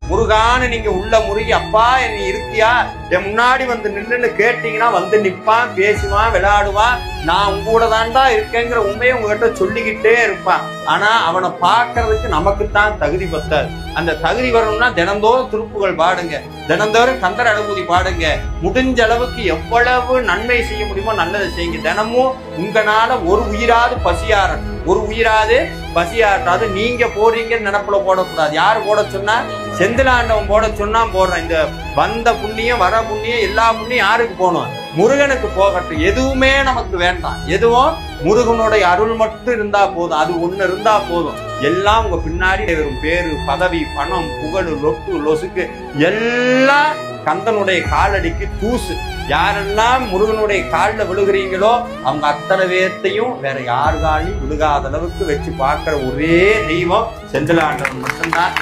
முருகான்னு நீங்க உள்ள முருகி அப்பா நீ இருக்கியா என் முன்னாடி வந்து நின்றுன்னு கேட்டீங்கன்னா வந்து நிப்பான், பேசுவான், விளையாடுவான். நான் உங்க கூட தான்டா இருக்கேங்கிற உண்மையை உங்ககிட்ட சொல்லிக்கிட்டே இருப்பான். ஆனா அவனை பார்க்கறதுக்கு நமக்குத்தான் தகுதி பத்தாது. அந்த தகுதி வரணும்னா தினந்தோறும் திருப்புகள் பாடுங்க, தினந்தோறும் கந்தர் அனுபூதி பாடுங்க. முடிஞ்ச அளவுக்கு எவ்வளவு நன்மை செய்ய முடியுமோ நல்லதை செய்யுங்க. தினமும் உங்களால ஒரு உயிராது பசியார, ஒரு உயிராது பசியாட்டாது. நீங்க போறீங்கன்னு நினைப்புல போடக்கூடாது. யாரு போட சொன்னா? செந்திலாண்டவன் போட சொன்னா போடுறேன். இந்த வந்த புண்ணியம் வர புண்ணியம் எல்லா புண்ணியம் யாருக்கு போகணும்? முருகனுக்கு போகட்டும். எதுவுமே நமக்கு வேண்டாம். எதுவும் முருகனுடைய அருள் மட்டும் இருந்தா போதும். அது ஒண்ணு இருந்தா போதும். எல்லாம் உங்க பின்னாடி வரும். பேரு, பதவி, பணம், புகழ், லொட்டு லொசுக்கு எல்லாம் கந்தனுடைய காலடிக்கு தூசு. யாரெல்லாம் முருகனுடைய காலில் விழுகிறீங்களோ அவங்க அத்தனை பேர்த்தையும் வேற யார் காலையும் விழுகாத அளவுக்கு வச்சு பார்க்கிற ஒரே தெய்வம் செந்திலாண்டவன் மட்டும்தான்.